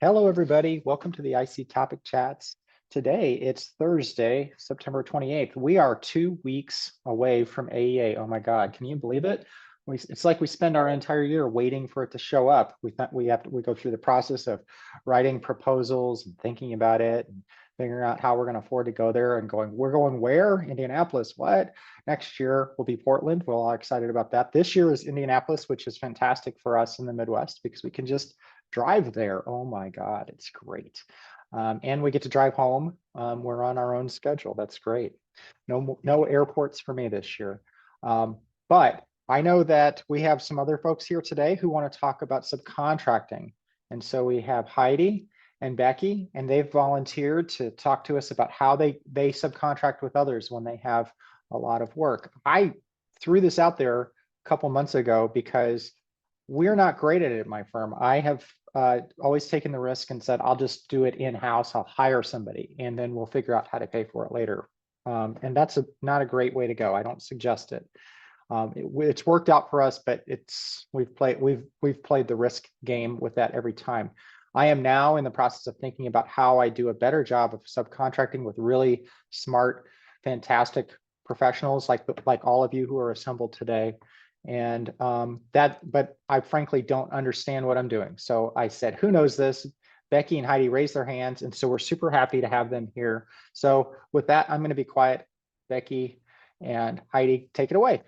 Hello, everybody. Welcome to the IC Topic Chats. Today, it's Thursday, September 28th. We are 2 weeks away from AEA. Oh my God, can you believe it? It's like we spend our entire year waiting for it to show up. We go through the process of writing proposals and thinking about it and figuring out how we're going to afford to go there and we're going where? Indianapolis. What? Next year will be Portland. We're all excited about that. This year is Indianapolis, which is fantastic for us in the Midwest because we can just drive there. Oh my God, it's great. And we get to drive home. We're on our own schedule. That's great. No airports for me this year. But I know that we have some other folks here today who want to talk about subcontracting. And so we have Heidi and Becky, and they've volunteered to talk to us about how they subcontract with others when they have a lot of work. I threw this out there a couple months ago because we're not great at it at my firm. I have always taken the risk and said, I'll just do it in-house. I'll hire somebody and then we'll figure out how to pay for it later. And that's not a great way to go. I don't suggest it. It's worked out for us, but we've played the risk game with that every time. I am now in the process of thinking about how I do a better job of subcontracting with really smart, fantastic professionals like all of you who are assembled today. And but I frankly don't understand what I'm doing. So I said, who knows this? Becky and Heidi raised their hands. And so we're super happy to have them here. So with that, I'm going to be quiet. Becky and Heidi, take it away.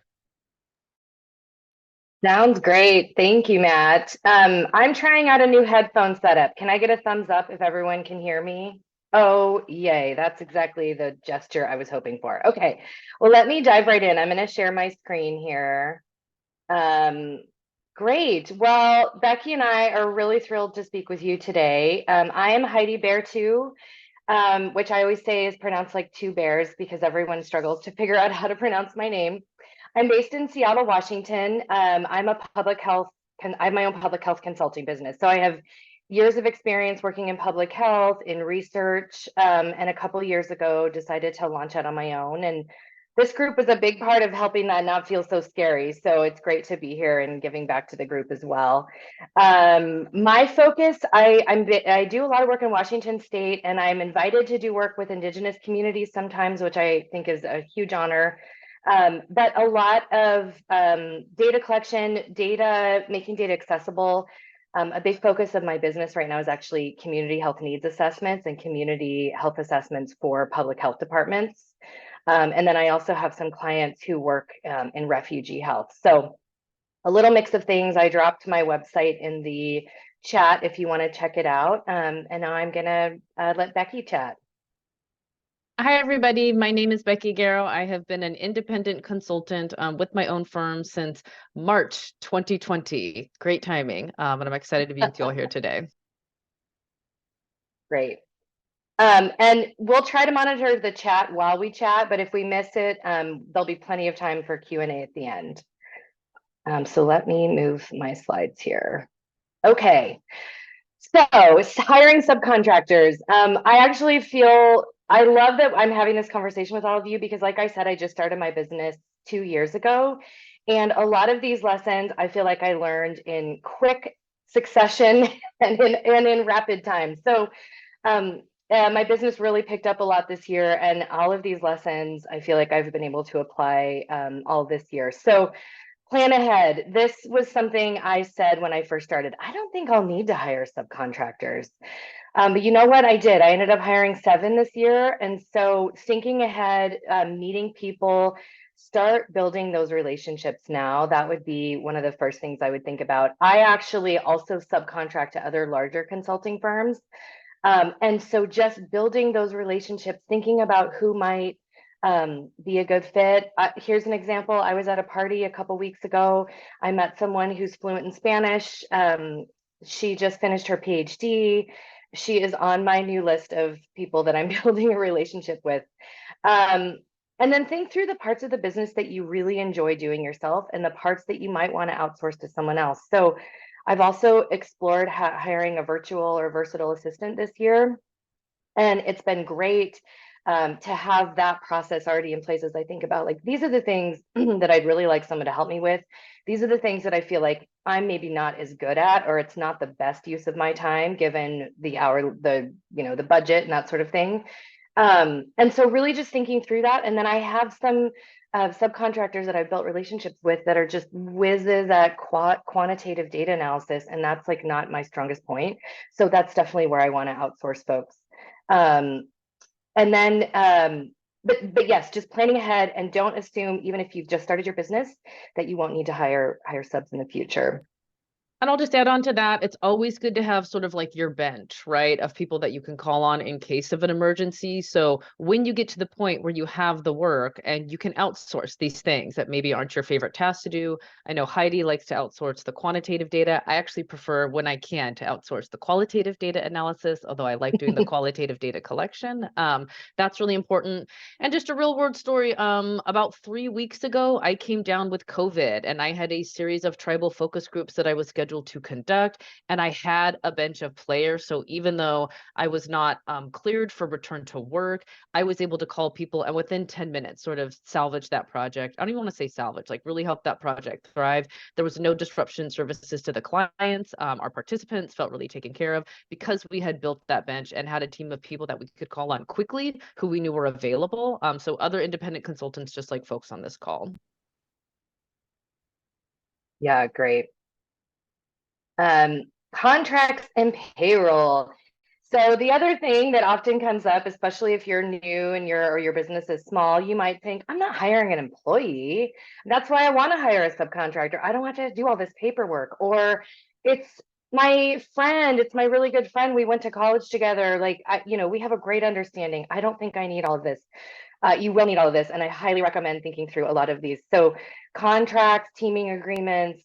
Sounds great. Thank you, Matt. I'm trying out a new headphone setup. Can I get a thumbs up if everyone can hear me? Oh, yay. That's exactly the gesture I was hoping for. Okay. Well, let me dive right in. I'm going to share my screen here. Great. Well, Becky and I are really thrilled to speak with you today. I am Heidi Bear too, which I always say is pronounced like two bears because everyone struggles to figure out how to pronounce my name. I'm based in Seattle, Washington. I'm a public health, I have my own public health consulting business. So I have years of experience working in public health, in research, and a couple of years ago decided to launch out on my own. And this group was a big part of helping that not feel so scary. So it's great to be here and giving back to the group as well. My focus, I do a lot of work in Washington State, and I'm invited to do work with Indigenous communities sometimes, which I think is a huge honor. But a lot of data collection, making data accessible. A big focus of my business right now is actually community health needs assessments and community health assessments for public health departments. And then I also have some clients who work in refugee health. So a little mix of things. I dropped my website in the chat if you want to check it out. And now I'm going to let Becky chat. Hi, everybody. My name is Becky Garrow. I have been an independent consultant with my own firm since March 2020. Great timing. And I'm excited to be with you all here today. Great. And we'll try to monitor the chat while we chat, but if we miss it, there'll be plenty of time for Q&A at the end. So let me move my slides here. Okay. So hiring subcontractors. I actually I love that I'm having this conversation with all of you because like I said, I just started my business 2 years ago. And a lot of these lessons, I feel like I learned in quick succession and in rapid time. So my business really picked up a lot this year, and all of these lessons, I feel like I've been able to apply all this year. So plan ahead. This was something I said when I first started. I don't think I'll need to hire subcontractors. But you know what? I did. I ended up hiring 7 this year. And so thinking ahead, meeting people, start building those relationships now. That would be one of the first things I would think about. I actually also subcontract to other larger consulting firms. And so just building those relationships, thinking about who might be a good fit. Here's an example. I was at a party a couple weeks ago. I met someone who's fluent in Spanish. She just finished her PhD. She is on my new list of people that I'm building a relationship with. And then think through the parts of the business that you really enjoy doing yourself and the parts that you might want to outsource to someone else. So I've also explored hiring a virtual or versatile assistant this year, and it's been great. to have that process already in place as I think about like, these are the things that I'd really like someone to help me with. These are the things that I feel like I'm maybe not as good at, or it's not the best use of my time given the hour, the budget and that sort of thing. And so really just thinking through that. And then I have some subcontractors that I've built relationships with that are just whizzes at quantitative data analysis. And that's like not my strongest point. So that's definitely where I want to outsource folks. And then, but yes, just planning ahead, and don't assume, even if you've just started your business, that you won't need to hire subs in the future. And I'll just add on to that. It's always good to have sort of like your bench, right, of people that you can call on in case of an emergency. So when you get to the point where you have the work and you can outsource these things that maybe aren't your favorite tasks to do. I know Heidi likes to outsource the quantitative data. I actually prefer, when I can, to outsource the qualitative data analysis, although I like doing the qualitative data collection. That's really important. And just a real world story, about 3 weeks ago, I came down with COVID and I had a series of tribal focus groups that I was scheduled to conduct, and I had a bench of players. So even though I was not cleared for return to work, I was able to call people and within 10 minutes sort of salvage that project. I don't even want to say salvage, like really help that project thrive. There was no disruption services to the clients. Our participants felt really taken care of because we had built that bench and had a team of people that we could call on quickly who we knew were available. So other independent consultants, just like folks on this call. Yeah, great. Contracts and payroll. So the other thing that often comes up, especially if you're new and your business is small, you might think, I'm not hiring an employee. That's why I want to hire a subcontractor. I don't have to do all this paperwork. Or it's my friend, it's my really good friend. We went to college together. Like, we have a great understanding. I don't think I need all of this. You will need all of this. And I highly recommend thinking through a lot of these. So contracts, teaming agreements,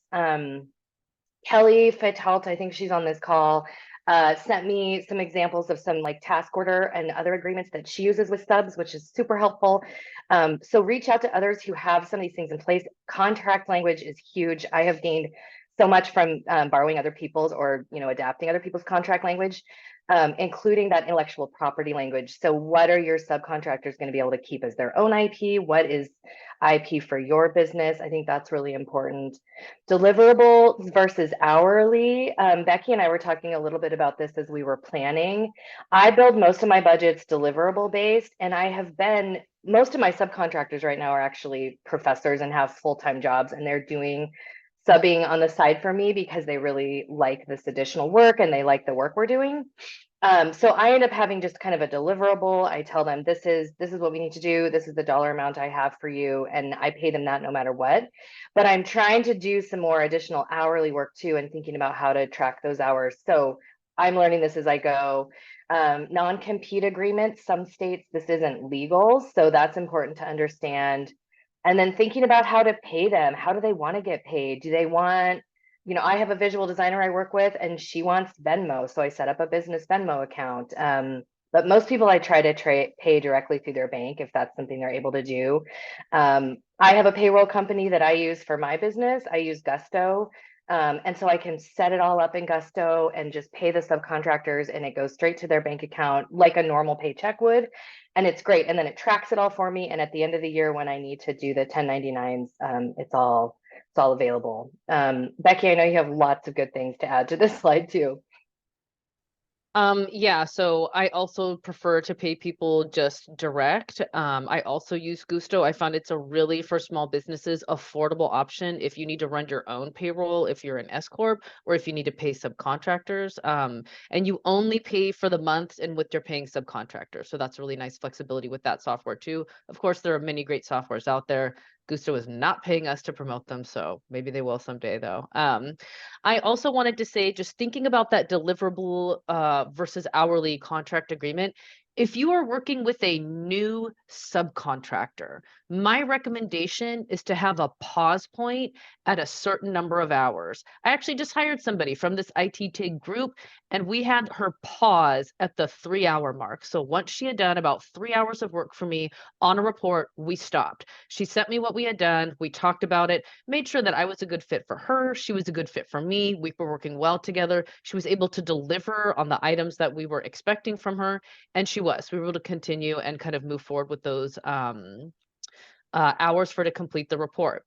Kelly Fitalt, I think she's on this call, sent me some examples of some like task order and other agreements that she uses with subs, which is super helpful. So reach out to others who have some of these things in place. Contract language is huge. I have gained so much from borrowing other people's or adapting other people's contract language, including that intellectual property language. So what are your subcontractors going to be able to keep as their own IP? What is IP for your business? I think that's really important. Deliverables versus hourly. Becky and I were talking a little bit about this as we were planning. I build most of my budgets deliverable based, and most of my subcontractors right now are actually professors and have full-time jobs, and they're doing subbing on the side for me because they really like this additional work and they like the work we're doing. So I end up having just kind of a deliverable. I tell them this is what we need to do. This is the dollar amount I have for you, and I pay them that no matter what. But I'm trying to do some more additional hourly work too, and thinking about how to track those hours. So I'm learning this as I go. Non-compete agreements. Some states this isn't legal, so that's important to understand. And then thinking about how to pay them. How do they want to get paid? Do they want, I have a visual designer I work with and she wants Venmo. So I set up a business Venmo account. But most people I try to pay directly through their bank if that's something they're able to do. I have a payroll company that I use for my business. I use Gusto. And so I can set it all up in Gusto and just pay the subcontractors and it goes straight to their bank account like a normal paycheck would. And it's great. And then it tracks it all for me. And at the end of the year, when I need to do the 1099s, it's all available. Becky, I know you have lots of good things to add to this slide too. Yeah, so I also prefer to pay people just direct. I also use Gusto. I found it's a really, for small businesses, affordable option if you need to run your own payroll, if you're an S Corp, or if you need to pay subcontractors. And you only pay for the months in which you're paying subcontractors. So that's really nice flexibility with that software too. Of course, there are many great softwares out there. Gusto is not paying us to promote them, so maybe they will someday though. I also wanted to say, just thinking about that deliverable versus hourly contract agreement, if you are working with a new subcontractor, My recommendation is to have a pause point at a certain number of hours. I actually just hired somebody from this IT TIG group, and we had her pause at the 3-hour mark. So once she had done about 3 hours of work for me on a report, we stopped. She sent me what we had done. We talked about it, made sure that I was a good fit for her. She was a good fit for me. We were working well together. She was able to deliver on the items that we were expecting from her. And she was. We were able to continue and kind of move forward with those hours for to complete the report.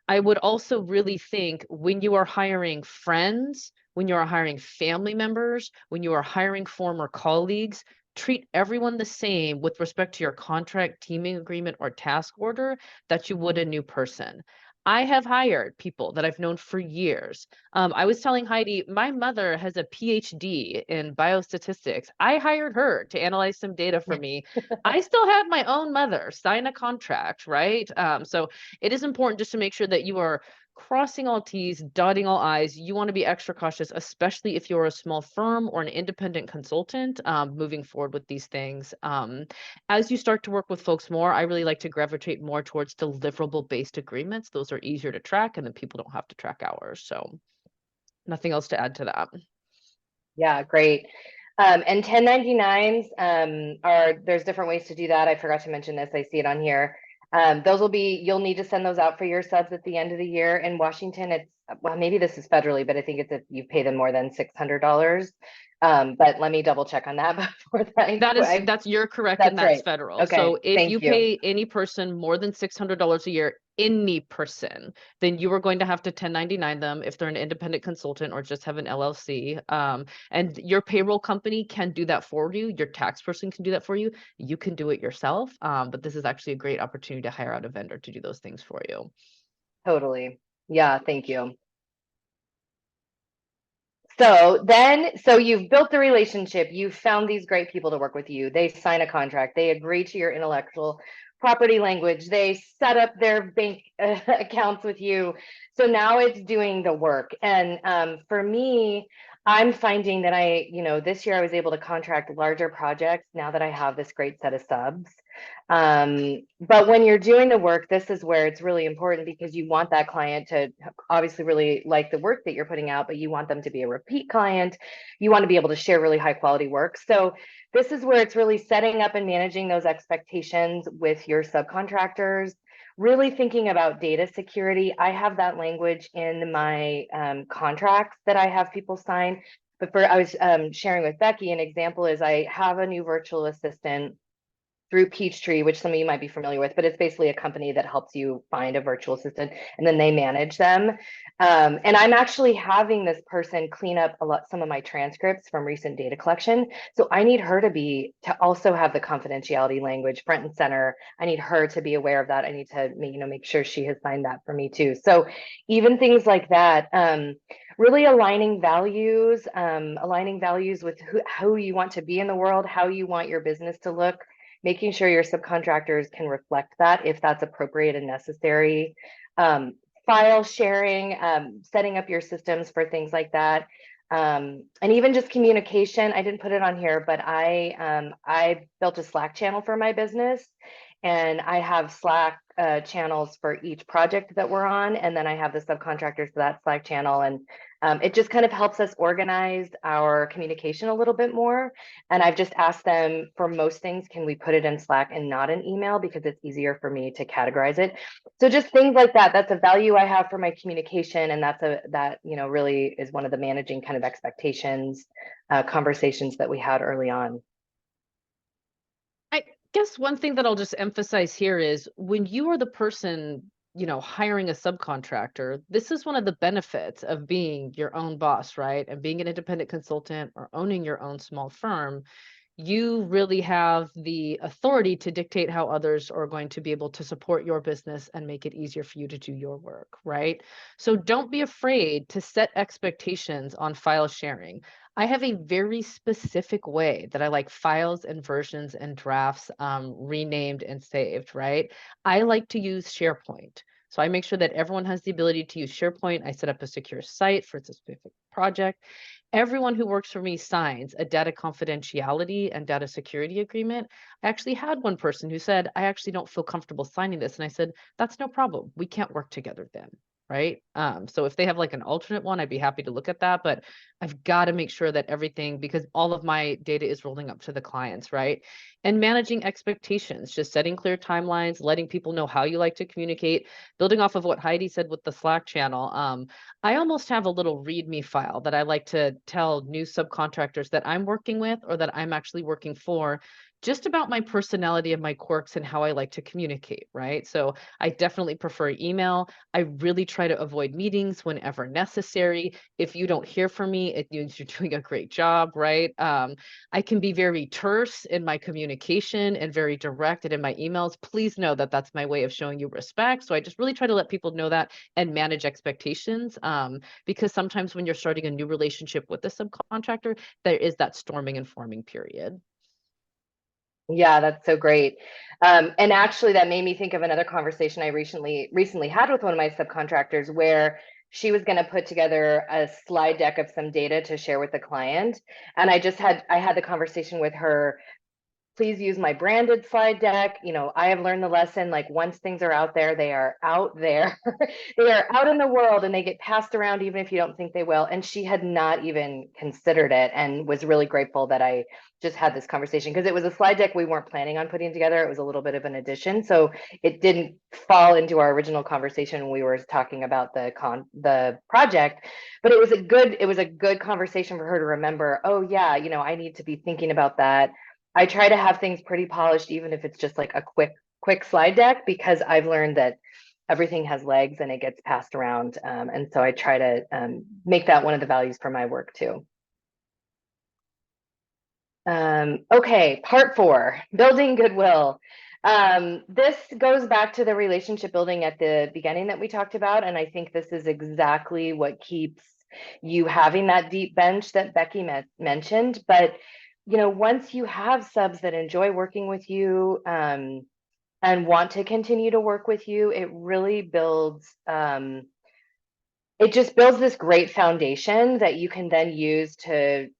I would also really think when you are hiring friends, when you are hiring family members, when you are hiring former colleagues, treat everyone the same with respect to your contract, teaming agreement, or task order that you would a new person. I have hired people that I've known for years. I was telling Heidi, my mother has a PhD in biostatistics. I hired her to analyze some data for me. I still had my own mother sign a contract, right? So it is important just to make sure that you are crossing all T's, dotting all I's. You want to be extra cautious, especially if you're a small firm or an independent consultant, moving forward with these things. As you start to work with folks more, I really like to gravitate more towards deliverable based agreements. Those are easier to track, and then people don't have to track hours. So nothing else to add to that. Yeah, great. And 1099s there's different ways to do that. I forgot to mention this. I see it on here. Those will be, you'll need to send those out for your subs at the end of the year. In Washington, it's, well, maybe this is federally, but I think it's if you pay them more than $600. But let me double check on that before That's you're correct, that's and that's right. federal. Okay, So if thank you you. pay any person more than $600 a year, any person, then you are going to have to 1099 them if they're an independent consultant or just have an LLC. And your payroll company can do that for you. Your tax person can do that for you. You can do it yourself. But this is actually a great opportunity to hire out a vendor to do those things for you. Totally. Yeah, thank you. So you've built the relationship, you've found these great people to work with you, they sign a contract, they agree to your intellectual property language, they set up their bank accounts with you. So now it's doing the work. And for me, I'm finding that this year I was able to contract larger projects now that I have this great set of subs. But when you're doing the work, this is where it's really important because you want that client to obviously really like the work that you're putting out, but you want them to be a repeat client. You want to be able to share really high quality work. So this is where it's really setting up and managing those expectations with your subcontractors, really thinking about data security. I have that language in my contracts that I have people sign. But I was sharing with Becky, an example is I have a new virtual assistant through Peachtree, which some of you might be familiar with, but it's basically a company that helps you find a virtual assistant and then they manage them. And I'm actually having this person clean up some of my transcripts from recent data collection. So I need her to also have the confidentiality language front and center. I need her to be aware of that. I need to make sure she has signed that for me too. So even things like that, really aligning values with who you want to be in the world, how you want your business to look, making sure your subcontractors can reflect that if that's appropriate and necessary. File sharing, setting up your systems for things like that. And even just communication. I didn't put it on here, but I built a Slack channel for my business, and I have Slack channels for each project that we're on, and then I have the subcontractors for that Slack channel, and it just kind of helps us organize our communication a little bit more. And I've just asked them for most things, can we put it in Slack and not an email, because it's easier for me to categorize it. So just things like that. That's a value I have for my communication, and that really is one of the managing kind of expectations conversations that we had early on. I guess one thing that I'll just emphasize here is when you are the person, hiring a subcontractor, this is one of the benefits of being your own boss, right? And being an independent consultant or owning your own small firm. You really have the authority to dictate how others are going to be able to support your business and make it easier for you to do your work, right? So don't be afraid to set expectations on file sharing. I have a very specific way that I like files and versions and drafts renamed and saved, right? I like to use SharePoint. So I make sure that everyone has the ability to use SharePoint. I set up a secure site for a specific project. Everyone who works for me signs a data confidentiality and data security agreement. I actually had one person who said, I actually don't feel comfortable signing this. And I said, that's no problem. We can't work together then. Right. So if they have like an alternate one, I'd be happy to look at that. But I've got to make sure that everything, because all of my data is rolling up to the clients, right? And managing expectations, just setting clear timelines, letting people know how you like to communicate, building off of what Heidi said with the Slack channel. I almost have a little README file that I like to tell new subcontractors that I'm working with or that I'm actually working for, just about my personality and my quirks and how I like to communicate, right? So I definitely prefer email. I really try to avoid meetings whenever necessary. If you don't hear from me, it means you're doing a great job, right? I can be very terse in my communication and very direct in my emails. Please know that that's my way of showing you respect. So I just really try to let people know that and manage expectations, because sometimes when you're starting a new relationship with a subcontractor, there is that storming and forming period. Yeah, that's so great. And actually that made me think of another conversation I recently had with one of my subcontractors where she was going to put together a slide deck of some data to share with the client. And I had the conversation with her, please use my branded slide deck. You know, I have learned the lesson, like once things are out there, they are out there. They are out in the world and they get passed around even if you don't think they will. And she had not even considered it and was really grateful that I just had this conversation, because it was a slide deck we weren't planning on putting together. It was a little bit of an addition. So it didn't fall into our original conversation when we were talking about the project, but it was a good conversation for her to remember, oh yeah, you know, I need to be thinking about that. I try to have things pretty polished, even if it's just like a quick slide deck, because I've learned that everything has legs and it gets passed around. And so I try to make that one of the values for my work too. Okay, part 4, building goodwill. This goes back to the relationship building at the beginning that we talked about. And I think this is exactly what keeps you having that deep bench that Becky mentioned. But you know, once you have subs that enjoy working with you and want to continue to work with you, it really builds, it just builds this great foundation that you can then use to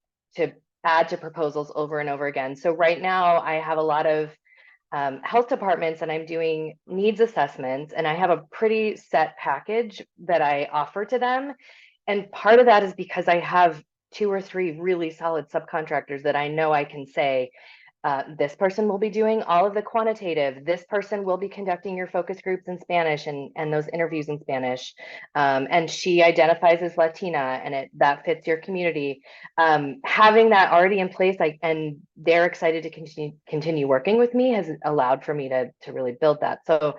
add to proposals over and over again. So right now I have a lot of health departments and I'm doing needs assessments, and I have a pretty set package that I offer to them. And part of that is because I have 2 or 3 really solid subcontractors that I know I can say, this person will be doing all of the quantitative. This person will be conducting your focus groups in Spanish and those interviews in Spanish. And she identifies as Latina, and that fits your community. Having that already in place, and they're excited to continue working with me, has allowed for me to really build that. So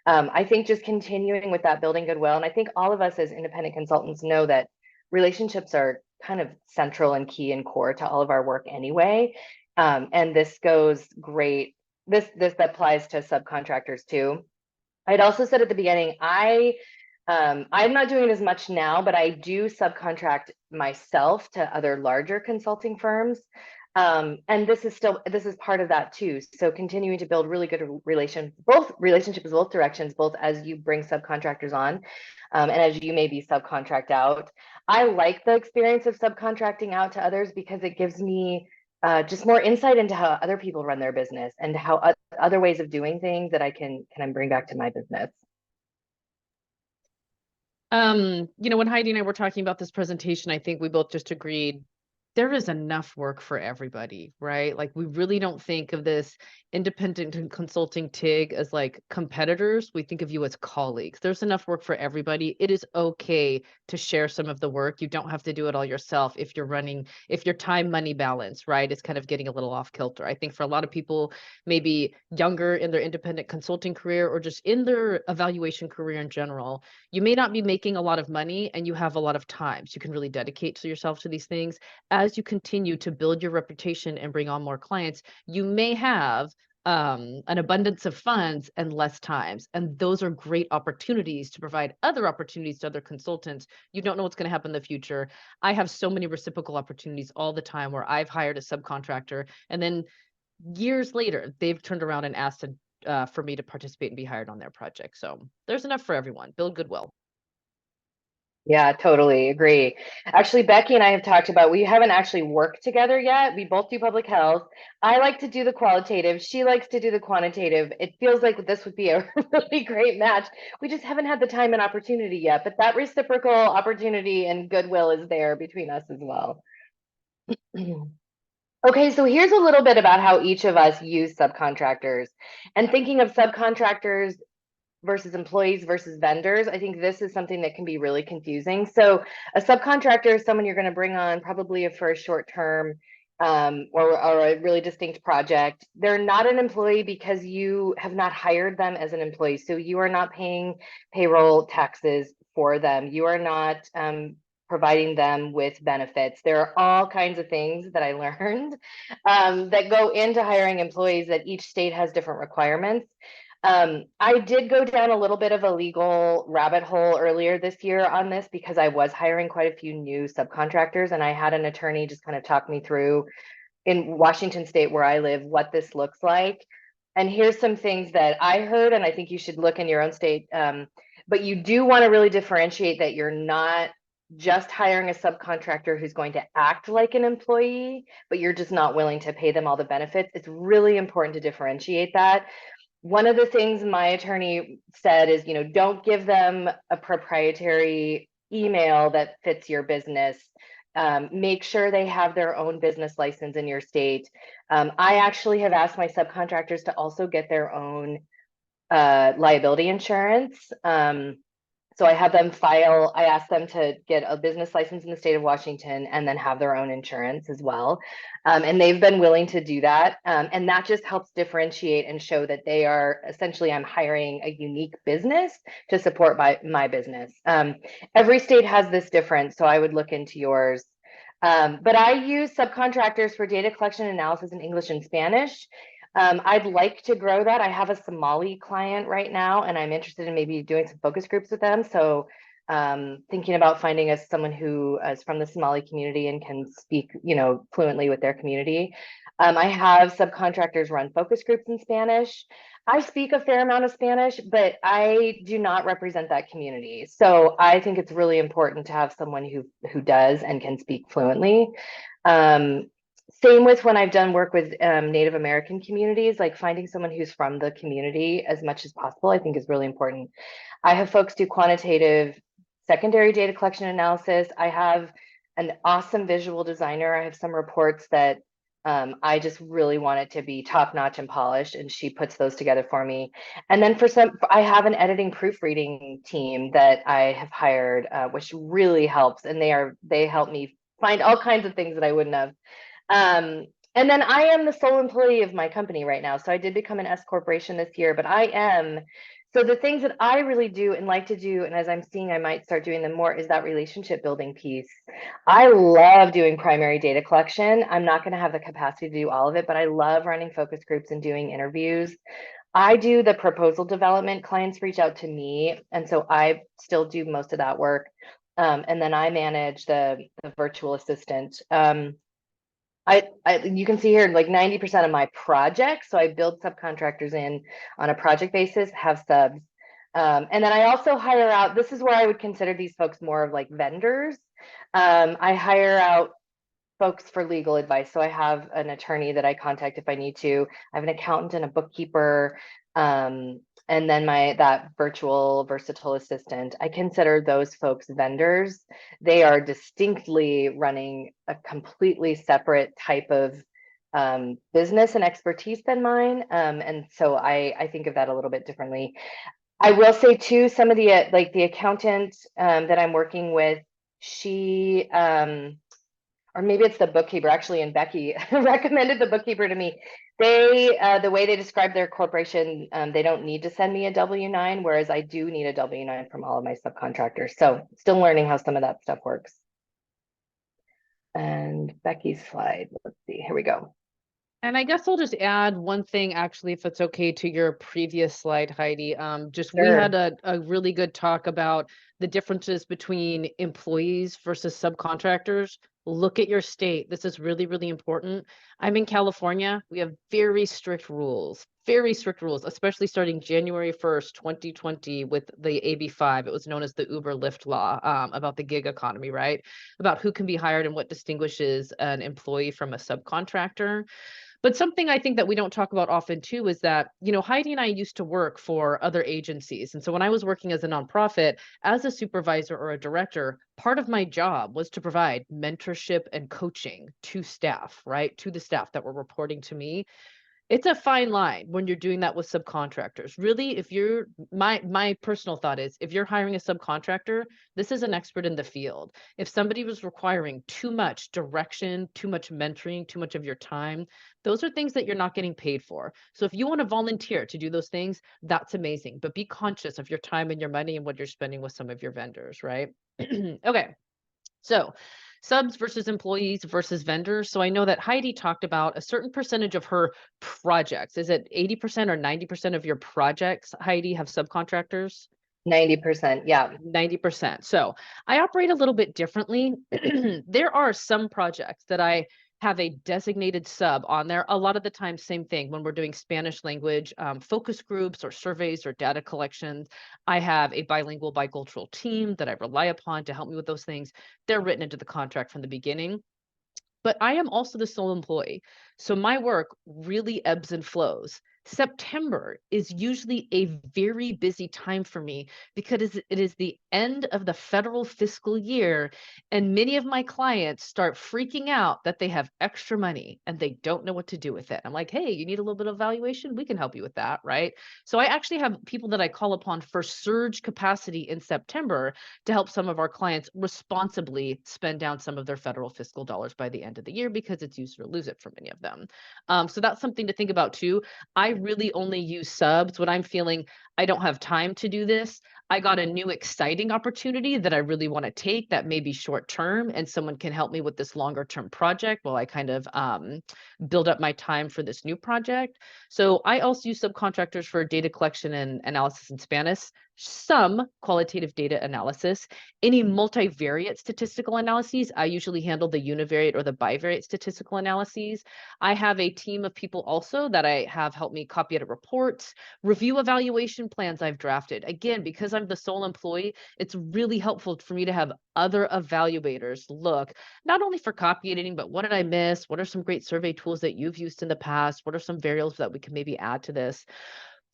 I think just continuing with that, building goodwill. And I think all of us as independent consultants know that relationships are kind of central and key and core to all of our work anyway. And this goes great. This applies to subcontractors too. I'd also said at the beginning, I'm not doing it as much now, but I do subcontract myself to other larger consulting firms. And this is part of that too. So continuing to build really good relationships both directions, both as you bring subcontractors on, and as you maybe subcontract out. I like the experience of subcontracting out to others because it gives me just more insight into how other people run their business and how other ways of doing things that I can bring back to my business. You know, when Heidi and I were talking about this presentation, I think we both just agreed there is enough work for everybody, right? Like we really don't think of this independent consulting TIG as like competitors. We think of you as colleagues. There's enough work for everybody. It is okay to share some of the work. You don't have to do it all yourself if your time money balance, right, is kind of getting a little off kilter. I think for a lot of people, maybe younger in their independent consulting career or just in their evaluation career in general, you may not be making a lot of money and you have a lot of time. So you can really dedicate to yourself to these things. As you continue to build your reputation and bring on more clients, you may have an abundance of funds and less times. And those are great opportunities to provide other opportunities to other consultants. You don't know what's going to happen in the future. I have so many reciprocal opportunities all the time where I've hired a subcontractor and then years later, they've turned around and asked for me to participate and be hired on their project. So there's enough for everyone. Build goodwill. Yeah, totally agree. Actually, Becky and I have talked about, we haven't actually worked together yet. We both do public health. I like to do the qualitative. She likes to do the quantitative. It feels like this would be a really great match. We just haven't had the time and opportunity yet, but that reciprocal opportunity and goodwill is there between us as well. Okay, so here's a little bit about how each of us use subcontractors. And thinking of subcontractors versus employees versus vendors, I think this is something that can be really confusing. So a subcontractor is someone you're going to bring on probably for a short term or a really distinct project. They're not an employee because you have not hired them as an employee. So you are not paying payroll taxes for them. You are not providing them with benefits. There are all kinds of things that I learned that go into hiring employees, that each state has different requirements. I did go down a little bit of a legal rabbit hole earlier this year on this because I was hiring quite a few new subcontractors, and I had an attorney just kind of talk me through in Washington State, where I live, what this looks like. And here's some things that I heard, and I think you should look in your own state. But you do want to really differentiate that you're not just hiring a subcontractor who's going to act like an employee, but you're just not willing to pay them all the benefits. It's really important to differentiate that. One of the things my attorney said is, don't give them a proprietary email that fits your business. Make sure they have their own business license in your state. I actually have asked my subcontractors to also get their own liability insurance. So I have them file, I asked them to get a business license in the state of Washington and then have their own insurance as well. And they've been willing to do that. And that just helps differentiate and show that they are essentially, I'm hiring a unique business to support my business. Every state has this different, so I would look into yours. But I use subcontractors for data collection analysis in English and Spanish. I'd like to grow that. I have a Somali client right now, and I'm interested in maybe doing some focus groups with them. So thinking about finding us someone who is from the Somali community and can speak, fluently with their community. I have subcontractors run focus groups in Spanish. I speak a fair amount of Spanish, but I do not represent that community. So I think it's really important to have someone who does and can speak fluently. Same with when I've done work with Native American communities, like finding someone who's from the community as much as possible, I think is really important. I have folks do quantitative secondary data collection analysis. I have an awesome visual designer. I have some reports that I just really want it to be top notch and polished, and she puts those together for me. And then I have an editing proofreading team that I have hired, which really helps. And they help me find all kinds of things that I wouldn't have. And then I am the sole employee of my company right now. So I did become an S corporation this year, but so the things that I really do and like to do, and as I'm seeing, I might start doing them more, is that relationship building piece. I love doing primary data collection. I'm not going to have the capacity to do all of it, but I love running focus groups and doing interviews. I do the proposal development. Clients reach out to me, and so I still do most of that work. And then I manage the virtual assistant. You can see here, like 90% of my projects, so I build subcontractors in on a project basis, have subs. And then I also hire out, this is where I would consider these folks more of like vendors. I hire out folks for legal advice. So I have an attorney that I contact if I need to. I have an accountant and a bookkeeper. And then that virtual versatile assistant, I consider those folks vendors. They are distinctly running a completely separate type of business and expertise than mine. And so I think of that a little bit differently. I will say too, some of the like the accountant that I'm working with, she or maybe it's the bookkeeper, actually, and Becky recommended the bookkeeper to me. The way they describe their corporation, they don't need to send me a W-9, whereas I do need a W-9 from all of my subcontractors. So still learning how some of that stuff works. And Becky's slide, let's see, here we go. And I guess I'll just add one thing, actually, if it's okay, to your previous slide, Heidi. We Sure. had a really good talk about the differences between employees versus subcontractors. look at your state. This is really, really important. I'm in California. We have very strict rules, especially starting January 1st, 2020 with the AB5. It was known as the Uber Lyft law, about the gig economy, right? About who can be hired and what distinguishes an employee from a subcontractor. But something I think that we don't talk about often too is that, Heidi and I used to work for other agencies. And so when I was working as a nonprofit, as a supervisor or a director, part of my job was to provide mentorship and coaching to staff, right? To the staff that were reporting to me. It's a fine line when you're doing that with subcontractors. Really, if you're my personal thought is if you're hiring a subcontractor, this is an expert in the field. If somebody was requiring too much direction, too much mentoring, too much of your time, those are things that you're not getting paid for. So if you want to volunteer to do those things, that's amazing. But be conscious of your time and your money and what you're spending with some of your vendors, right? Okay. So subs versus employees versus vendors. So I know that Heidi talked about a certain percentage of her projects. Is it 80% or 90% of your projects, Heidi, have subcontractors? 90%, yeah. 90%. So I operate a little bit differently. There are some projects that I have a designated sub on there. A lot of the time, same thing when we're doing Spanish language focus groups or surveys or data collections. I have a bilingual, bicultural team that I rely upon to help me with those things. They're written into the contract from the beginning. But I am also the sole employee. So my work really ebbs and flows. September is usually a very busy time for me because it is the end of the federal fiscal year. And many of my clients start freaking out that they have extra money and they don't know what to do with it. I'm like, hey, you need a little bit of valuation? We can help you with that, right? So I actually have people that I call upon for surge capacity in September to help some of our clients responsibly spend down some of their federal fiscal dollars by the end of the year because it's use it or lose it for many of them. So that's something to think about too. I really only use subs when I'm feeling I don't have time to do this. I got a new exciting opportunity that I really want to take that may be short term and someone can help me with this longer term project while I kind of build up my time for this new project. So I also use subcontractors for data collection and analysis in Spanish, some qualitative data analysis. Any multivariate statistical analyses, I usually handle the univariate or the bivariate statistical analyses. I have a team of people also that I have helped me copy edit reports, review evaluation plans I've drafted. Again, because I'm the sole employee, it's really helpful for me to have other evaluators look, not only for copy editing, but what did I miss? What are some great survey tools that you've used in the past? What are some variables that we can maybe add to this?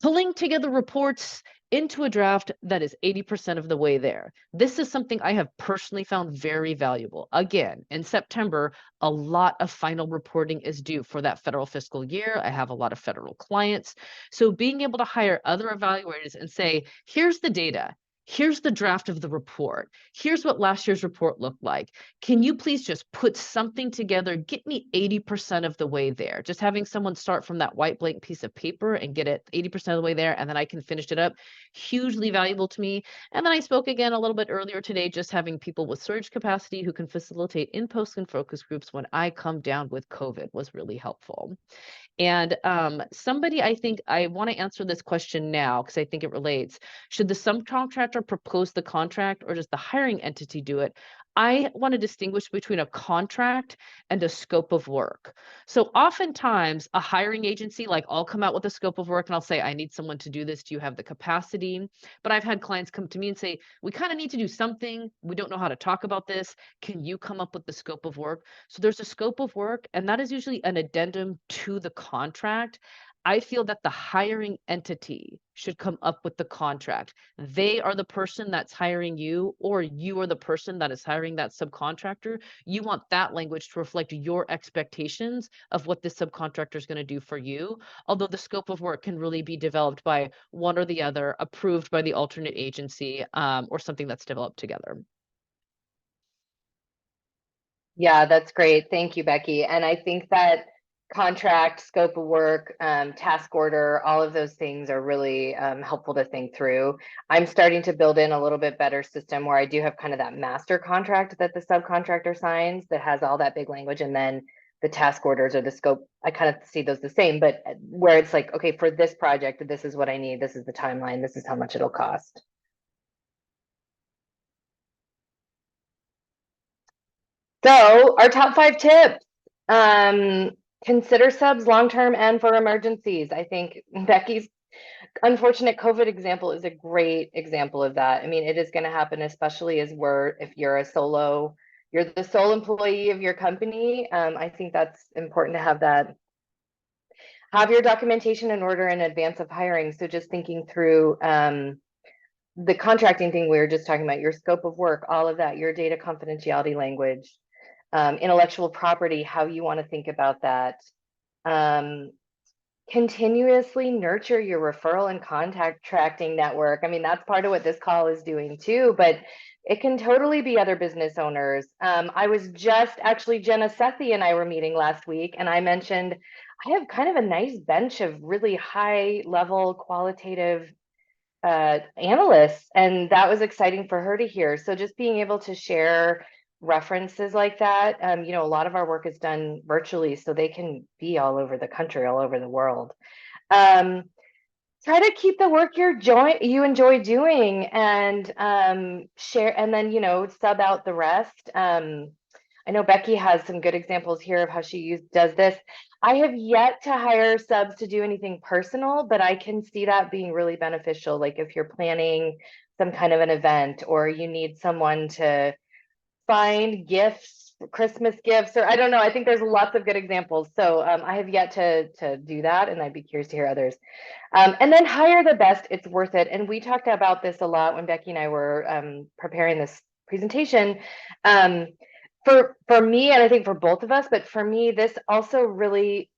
Pulling together reports into a draft that is 80% of the way there. This is something I have personally found very valuable. Again, in September, a lot of final reporting is due for that federal fiscal year. I have a lot of federal clients. So being able to hire other evaluators and say, here's the data. Here's the draft of the report. Here's what last year's report looked like. Can you please just put something together? Get me 80% of the way there. Just having someone start from that white blank piece of paper and get it 80% of the way there, and then I can finish it up. Hugely valuable to me. And then I spoke again a little bit earlier today, just having people with surge capacity who can facilitate in-post and focus groups when I come down with COVID was really helpful. And somebody, I think I want to answer this question now because I think it relates. Should the subcontractor propose the contract or does the hiring entity do it? I want to distinguish between a contract and a scope of work. So oftentimes a hiring agency, like I'll come out with a scope of work and I'll say, I need someone to do this. Do you have the capacity? But I've had clients come to me and say, we kind of need to do something. We don't know how to talk about this. Can you come up with the scope of work? So there's a scope of work, and that is usually an addendum to the contract. I feel that the hiring entity should come up with the contract. They are the person that's hiring you, or you are the person that is hiring that subcontractor. You want that language to reflect your expectations of what this subcontractor is going to do for you. Although the scope of work can really be developed by one or the other, approved by the alternate agency, or something that's developed together. Yeah, that's great. Thank you, Becky. And I think that contract, scope of work, task order, all of those things are really helpful to think through. I'm starting to build in a little bit better system where I do have kind of that master contract that the subcontractor signs that has all that big language, and then the task orders or the scope, I kind of see those the same, but where it's like, okay, for this project, this is what I need, this is the timeline, this is how much it'll cost. So our top 5 tips. Consider subs long-term and for emergencies. I think Becky's unfortunate COVID example is a great example of that. I mean, it is going to happen, especially if you're you're the sole employee of your company. I think that's important to have that. Have your documentation in order in advance of hiring. So just thinking through the contracting thing we were just talking about, your scope of work, all of that, your data confidentiality language, intellectual property, how you want to think about that. Continuously nurture your referral and contracting network. I mean, that's part of what this call is doing too, but it can totally be other business owners. I was just actually, Jenna Sethi and I were meeting last week, and I mentioned I have kind of a nice bench of really high level qualitative analysts, and that was exciting for her to hear. So just being able to share references like that, you know, a lot of our work is done virtually, so they can be all over the country, all over the world. Try to keep the work you enjoy doing, and share, and then, you know, sub out the rest. I know Becky has some good examples here of how she does this. I have yet to hire subs to do anything personal, but I can see that being really beneficial. Like if you're planning some kind of an event, or you need someone to find gifts, Christmas gifts, or I don't know. I think there's lots of good examples. So I have yet to do that, and I'd be curious to hear others. And then hire the best. It's worth it. And we talked about this a lot when Becky and I were preparing this presentation. For me, and I think for both of us, but for me, this also really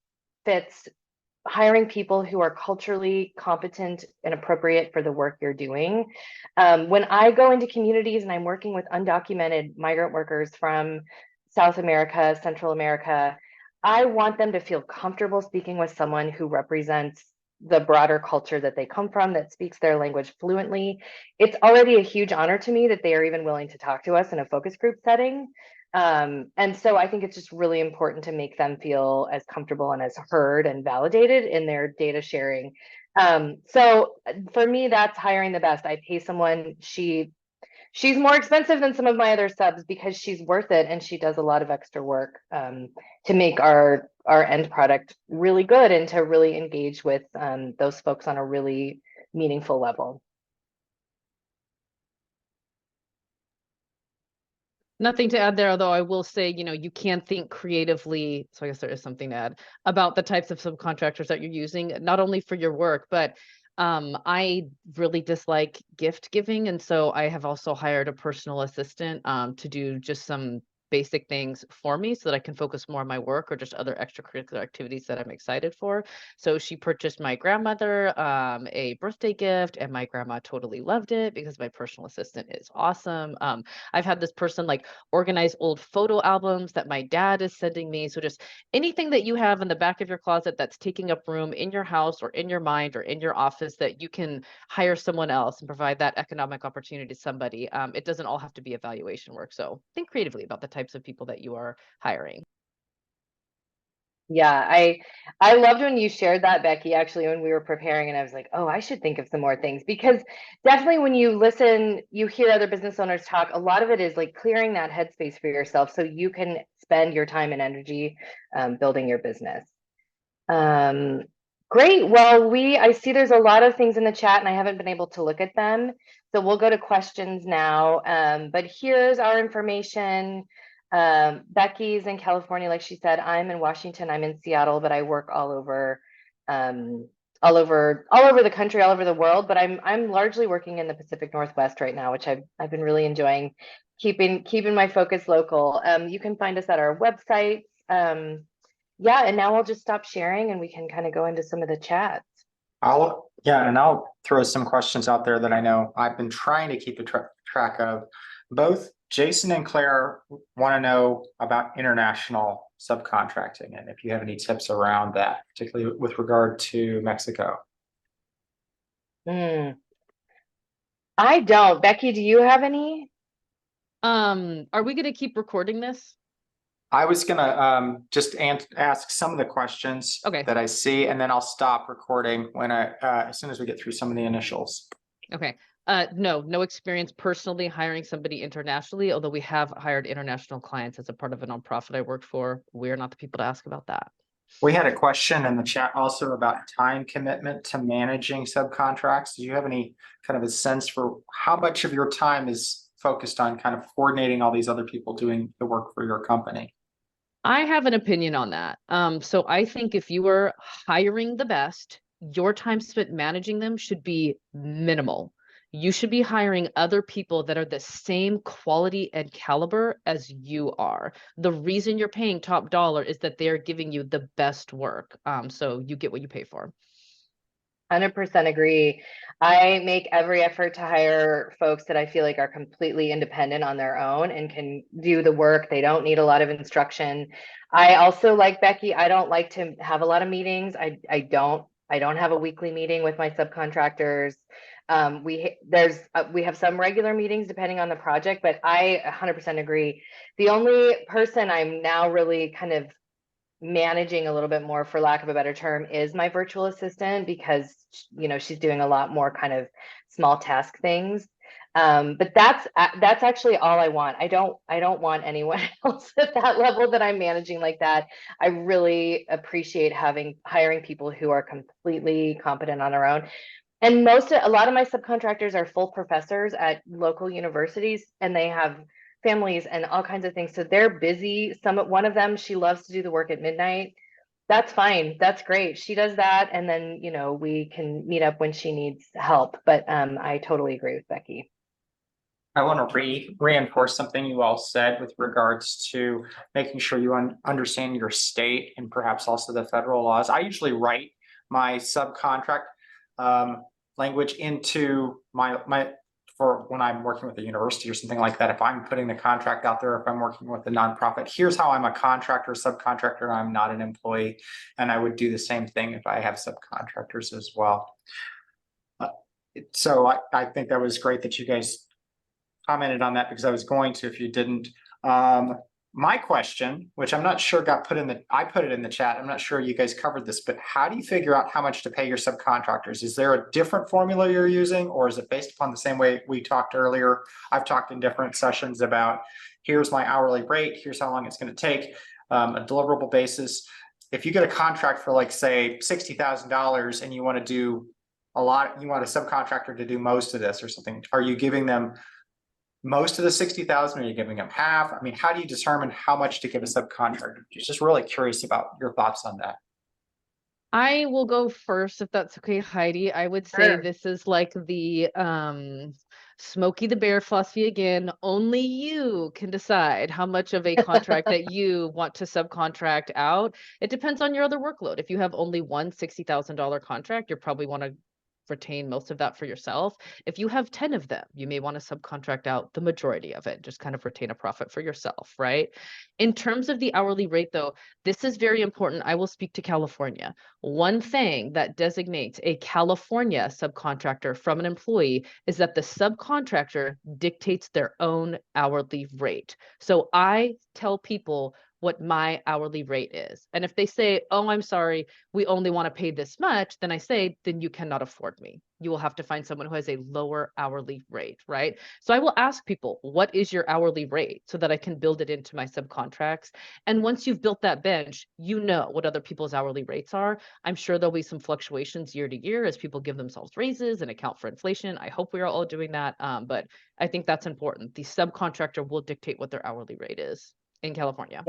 fits hiring people who are culturally competent and appropriate for the work you're doing. When I go into communities and I'm working with undocumented migrant workers from South America, Central America, I want them to feel comfortable speaking with someone who represents the broader culture that they come from, that speaks their language fluently. It's already a huge honor to me that they are even willing to talk to us in a focus group setting. And so I think it's just really important to make them feel as comfortable and as heard and validated in their data sharing. So for me, that's hiring the best. I pay someone, she's more expensive than some of my other subs because she's worth it, and she does a lot of extra work to make our end product really good and to really engage with those folks on a really meaningful level. Nothing to add there, although I will say, you know, you can think creatively. So I guess there is something to add about the types of subcontractors that you're using, not only for your work, but I really dislike gift giving. And so I have also hired a personal assistant to do just some basic things for me so that I can focus more on my work or just other extracurricular activities that I'm excited for. So she purchased my grandmother a birthday gift, and my grandma totally loved it because my personal assistant is awesome. I've had this person like organize old photo albums that my dad is sending me. So just anything that you have in the back of your closet that's taking up room in your house or in your mind or in your office that you can hire someone else and provide that economic opportunity to somebody. It doesn't all have to be evaluation work. So think creatively about the types of people that you are hiring. Yeah, I loved when you shared that, Becky, actually, when we were preparing, and I was like, oh, I should think of some more things, because definitely when you listen, you hear other business owners talk, a lot of it is like clearing that headspace for yourself so you can spend your time and energy building your business. Great. Well, I see there's a lot of things in the chat and I haven't been able to look at them. So we'll go to questions now. But here's our information. Becky's in California, like she said. I'm in Washington, I'm in Seattle, but I work all over the country, all over the world. But I'm largely working in the Pacific Northwest right now, which I've been really enjoying, keeping my focus local. You can find us at our website. Yeah, and now I'll just stop sharing and we can kind of go into some of the chats. I'll throw some questions out there that I know I've been trying to keep a track of. Both Jason and Claire want to know about international subcontracting, and if you have any tips around that, particularly with regard to Mexico. I don't. Becky, do you have any? Are we going to keep recording this? I was gonna just ask some of the questions that I see, and then I'll stop recording when as soon as we get through some of the initials. Okay. No experience personally hiring somebody internationally, although we have hired international clients as a part of a nonprofit I worked for. We're not the people to ask about that. We had a question in the chat also about time commitment to managing subcontracts. Do you have any kind of a sense for how much of your time is focused on kind of coordinating all these other people doing the work for your company? I have an opinion on that. So I think if you are hiring the best, your time spent managing them should be minimal. You should be hiring other people that are the same quality and caliber as you are. The reason you're paying top dollar is that they're giving you the best work. So you get what you pay for. 100% agree. I make every effort to hire folks that I feel like are completely independent on their own and can do the work. They don't need a lot of instruction. I also, like Becky, I don't like to have a lot of meetings. I don't have a weekly meeting with my subcontractors. We have some regular meetings depending on the project, but I 100% agree. The only person I'm now really kind of managing a little bit more, for lack of a better term, is my virtual assistant, because she's doing a lot more kind of small task things. But that's actually all I want. I don't want anyone else at that level that I'm managing like that. I really appreciate hiring people who are completely competent on their own. And a lot of my subcontractors are full professors at local universities, and they have families and all kinds of things. So they're busy. One of them, she loves to do the work at midnight. That's fine. That's great. She does that. And then, we can meet up when she needs help. But I totally agree with Becky. I want to reinforce something you all said with regards to making sure you understand your state and perhaps also the federal laws. I usually write my subcontract language into my for when I'm working with a university or something like that. If I'm putting the contract out there, if I'm working with a nonprofit, here's how I'm a contractor, subcontractor, I'm not an employee. And I would do the same thing if I have subcontractors as well. So I think that was great that you guys commented on that, because I was going to, if you didn't. My question, which I'm not sure I put it in the chat. I'm not sure you guys covered this, but how do you figure out how much to pay your subcontractors? Is there a different formula you're using, or is it based upon the same way we talked earlier? I've talked in different sessions about, here's my hourly rate, here's how long it's going to take, a deliverable basis. If you get a contract for, like, say, $60,000 and you want to do a lot, you want a subcontractor to do most of this or something, are you giving them most of the 60,000? Are you giving them half? I mean, how do you determine how much to give a subcontractor? Just really curious about your thoughts on that. I will go first, if that's okay, Heidi. I would say Sure. this is like the Smokey the Bear philosophy again. Only you can decide how much of a contract that you want to subcontract out. It depends on your other workload. If you have only one $60,000 contract, you probably want to retain most of that for yourself. If you have 10 of them, you may want to subcontract out the majority of it, just kind of retain a profit for yourself, right? In terms of the hourly rate, though, this is very important. I will speak to California. One thing that designates a California subcontractor from an employee is that the subcontractor dictates their own hourly rate. So I tell people what my hourly rate is. And if they say, oh, I'm sorry, we only want to pay this much, then I say, then you cannot afford me. You will have to find someone who has a lower hourly rate, right? So I will ask people, what is your hourly rate, so that I can build it into my subcontracts. And once you've built that bench, you know what other people's hourly rates are. I'm sure there'll be some fluctuations year to year as people give themselves raises and account for inflation. I hope we are all doing that. But I think that's important. The subcontractor will dictate what their hourly rate is in California.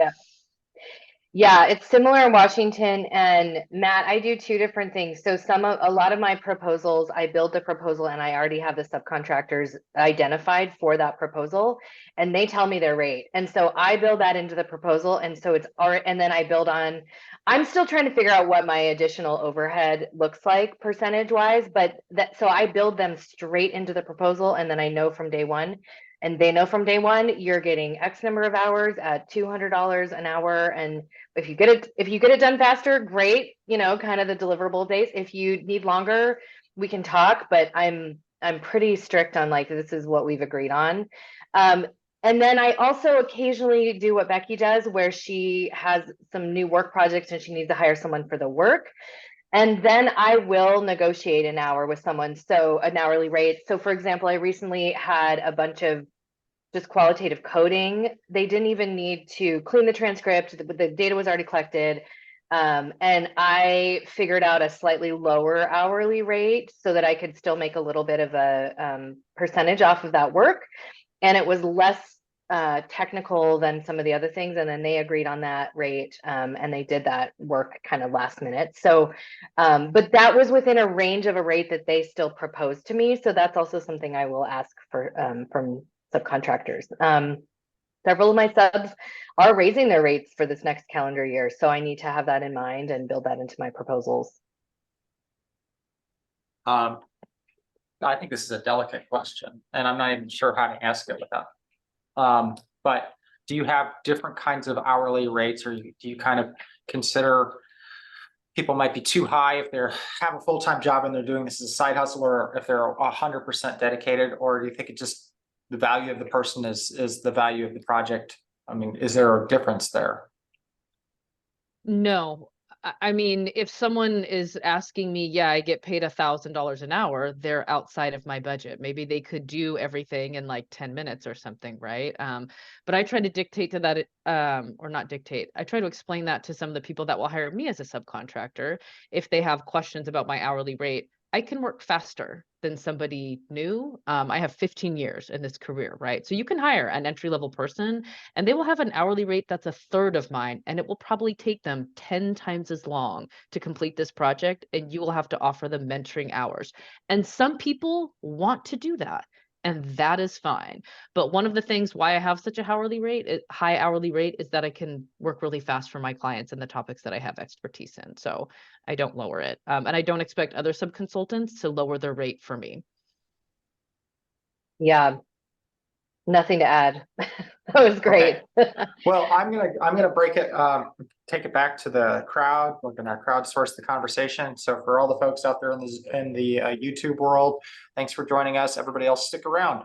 Yeah, it's similar in Washington. And Matt, I do two different things. So a lot of my proposals, I build the proposal and I already have the subcontractors identified for that proposal, and they tell me their rate. And so I build that into the proposal. And so and then I build on, I'm still trying to figure out what my additional overhead looks like percentage wise, so I build them straight into the proposal. And then I know from day one, and they know from day one, you're getting X number of hours at $200 an hour. And if you get it done faster, great, kind of the deliverable days. If you need longer, we can talk, but I'm pretty strict on, like, this is what we've agreed on. And then I also occasionally do what Becky does, where she has some new work projects and she needs to hire someone for the work. And then I will negotiate an hour with someone, so an hourly rate. So for example, I recently had a bunch of just qualitative coding. They didn't even need to clean the transcript. The data was already collected. And I figured out a slightly lower hourly rate so that I could still make a little bit of a percentage off of that work. And it was less technical than some of the other things. And then they agreed on that rate, and they did that work kind of last minute. So, but that was within a range of a rate that they still proposed to me. So that's also something I will ask for from subcontractors. Several of my subs are raising their rates for this next calendar year. So I need to have that in mind and build that into my proposals. I think this is a delicate question, and I'm not even sure how to ask it without. But do you have different kinds of hourly rates, or do you kind of consider people might be too high if they're have a full-time job and they're doing this as a side hustle, or if they're 100% dedicated, or do you think it just the value of the person is the value of the project? I mean, is there a difference there? No, I mean, if someone is asking me, yeah, I get paid $1,000 an hour, they're outside of my budget. Maybe they could do everything in like 10 minutes or something, right? But I try to dictate to that, or not dictate. I try to explain that to some of the people that will hire me as a subcontractor. If they have questions about my hourly rate, I can work faster than somebody new. I have 15 years in this career, right? So you can hire an entry-level person and they will have an hourly rate that's a third of mine, and it will probably take them 10 times as long to complete this project, and you will have to offer them mentoring hours. And some people want to do that, and that is fine. But one of the things why I have such a high hourly rate is that I can work really fast for my clients and the topics that I have expertise in. So I don't lower it. And I don't expect other subconsultants to lower their rate for me. Yeah, nothing to add. That was great. Well, I'm gonna break it, take it back to the crowd. We're gonna crowdsource the conversation. So for all the folks out there in the YouTube world, thanks for joining us. Everybody else, stick around.